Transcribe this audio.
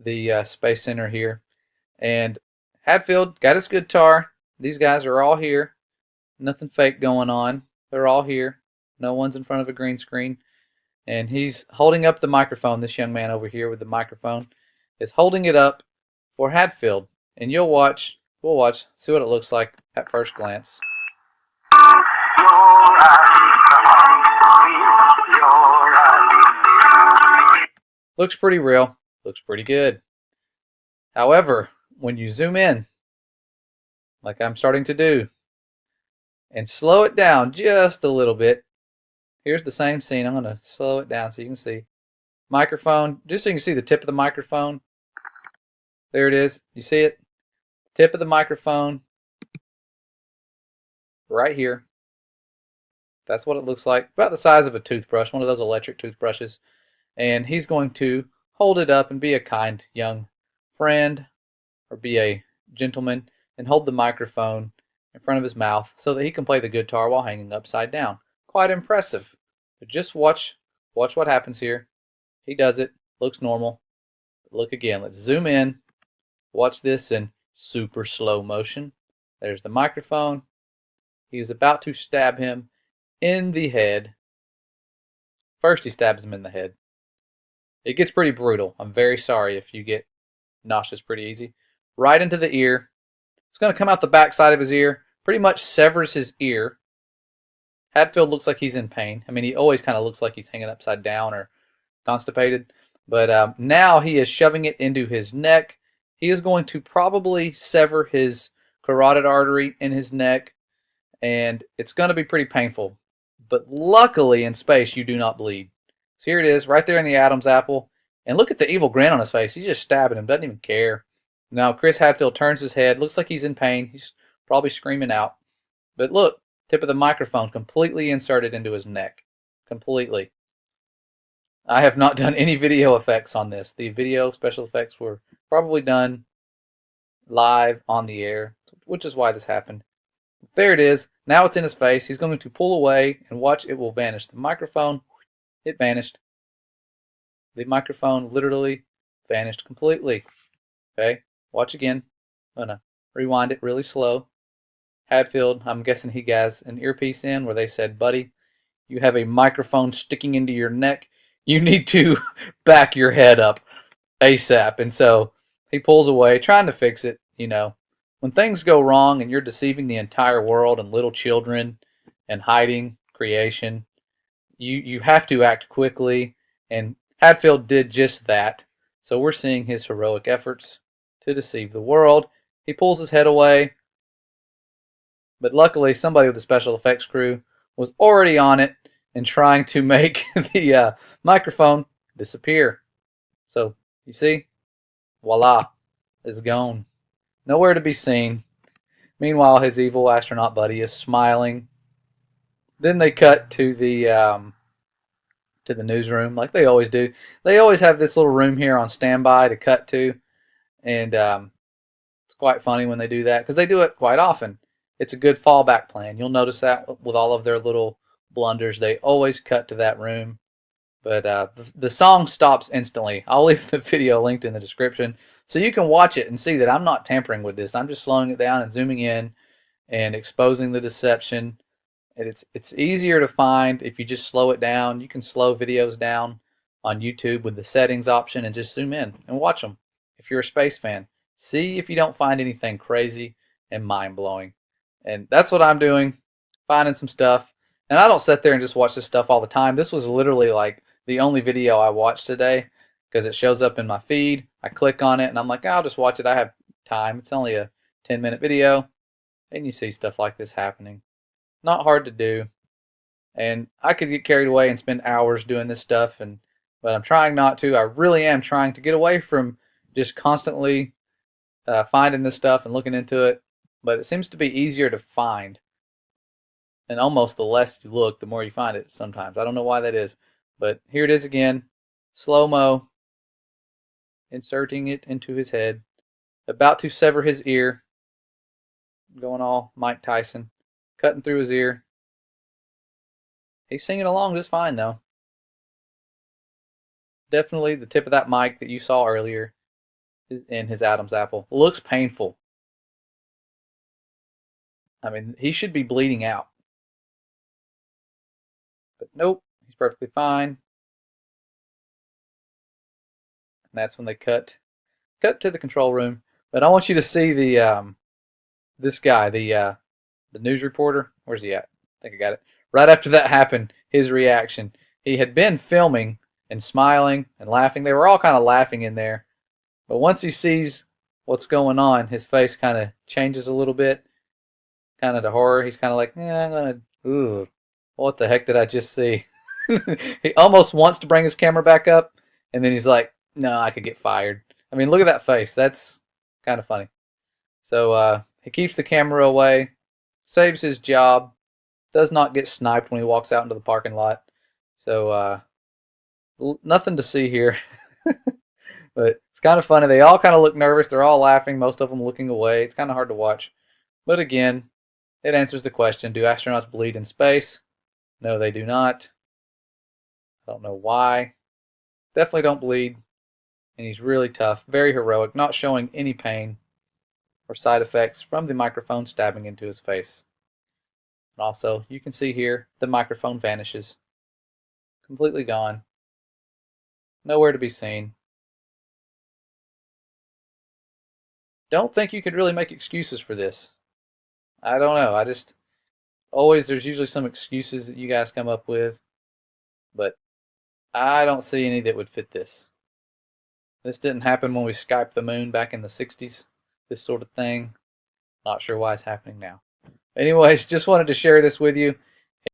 the Space Center here. And Hadfield got his guitar. These guys are all here. Nothing fake going on. They're all here. No one's in front of a green screen. And he's holding up the microphone. This young man over here with the microphone is holding it up for Hadfield. And we'll watch, see what it looks like at first glance. Looks pretty real. Looks pretty good. However, when you zoom in, like I'm starting to do, and slow it down just a little bit, here's the same scene. I'm going to slow it down so you can see. Microphone, just so you can see the tip of the microphone. There it is. You see it? Tip of the microphone right here. That's what it looks like. About the size of a toothbrush, one of those electric toothbrushes. And he's going to hold it up and be a kind young friend, or be a gentleman, and hold the microphone in front of his mouth so that he can play the guitar while hanging upside down. Quite impressive. But just watch what happens here. He does it. Looks normal. Look again. Let's zoom in. Watch this in super slow motion. There's the microphone. He is about to stab him in the head. First he stabs him in the head. It gets pretty brutal. I'm very sorry if you get nauseous pretty easy. Right into the ear. It's going to come out the back side of his ear. Pretty much severs his ear. Hadfield looks like he's in pain. I mean, he always kind of looks like he's hanging upside down or constipated. But now he is shoving it into his neck. He is going to probably sever his carotid artery in his neck. And it's going to be pretty painful. But luckily in space you do not bleed. So here it is, right there in the Adam's apple. And look at the evil grin on his face. He's just stabbing him, doesn't even care. Now Chris Hadfield turns his head. Looks like he's in pain. He's probably screaming out. But look, tip of the microphone completely inserted into his neck. Completely. I have not done any video effects on this. The video special effects were probably done live on the air, which is why this happened. There it is. Now it's in his face. He's going to pull away and watch it will vanish. The microphone, it vanished. The microphone literally vanished completely. Okay, watch again. I'm going to rewind it really slow. Hadfield, I'm guessing he has an earpiece in where they said, buddy, you have a microphone sticking into your neck. You need to back your head up ASAP. And so he pulls away, trying to fix it. You know, when things go wrong and you're deceiving the entire world and little children and hiding creation, you have to act quickly. And Hadfield did just that. So we're seeing his heroic efforts to deceive the world. He pulls his head away. But luckily, somebody with the special effects crew was already on it and trying to make the microphone disappear. So, you see? Voila. It's gone. Nowhere to be seen. Meanwhile, his evil astronaut buddy is smiling. Then they cut to the newsroom, like they always do. They always have this little room here on standby to cut to. And it's quite funny when they do that, because they do it quite often. It's a good fallback plan. You'll notice that with all of their little blunders. They always cut to that room. But the song stops instantly. I'll leave the video linked in the description so you can watch it and see that I'm not tampering with this. I'm just slowing it down and zooming in and exposing the deception. And it's easier to find if you just slow it down. You can slow videos down on YouTube with the settings option and just zoom in and watch them. If you're a space fan, see if you don't find anything crazy and mind-blowing. And that's what I'm doing, finding some stuff. And I don't sit there and just watch this stuff all the time. This was literally like the only video I watched today because it shows up in my feed. I click on it and I'm like, I'll just watch it. I have time. It's only a 10-minute video. And you see stuff like this happening. Not hard to do. And I could get carried away and spend hours doing this stuff, but I'm trying not to. I really am trying to get away from just constantly finding this stuff and looking into it. But it seems to be easier to find. And almost the less you look, the more you find it sometimes. I don't know why that is. But here it is again. Slow-mo. Inserting it into his head. About to sever his ear. Going all Mike Tyson. Cutting through his ear. He's singing along just fine though. Definitely the tip of that mic that you saw earlier in his Adam's apple. Looks painful. I mean, he should be bleeding out. But nope, he's perfectly fine. And that's when they cut to the control room. But I want you to see the this guy, the news reporter. Where's he at? I think I got it. Right after that happened, his reaction. He had been filming and smiling and laughing. They were all kind of laughing in there. But once he sees what's going on, his face kind of changes a little bit, kind of to horror. He's kind of like, yeah, I'm gonna, ooh, what the heck did I just see? He almost wants to bring his camera back up, and then he's like, no, I could get fired. I mean, look at that face. That's kind of funny. So he keeps the camera away, saves his job, does not get sniped when he walks out into the parking lot. So nothing to see here. But it's kind of funny. They all kind of look nervous. They're all laughing, most of them looking away. It's kind of hard to watch. But again, it answers the question, do astronauts bleed in space? No, they do not. I don't know why. Definitely don't bleed. And he's really tough, very heroic, not showing any pain or side effects from the microphone stabbing into his face. And also, you can see here, the microphone vanishes. Completely gone. Nowhere to be seen. Don't think you could really make excuses for this. I don't know. I just there's usually some excuses that you guys come up with, but I don't see any that would fit this. This didn't happen when we Skyped the moon back in the 60s, this sort of thing. Not sure why it's happening now. Anyways, just wanted to share this with you.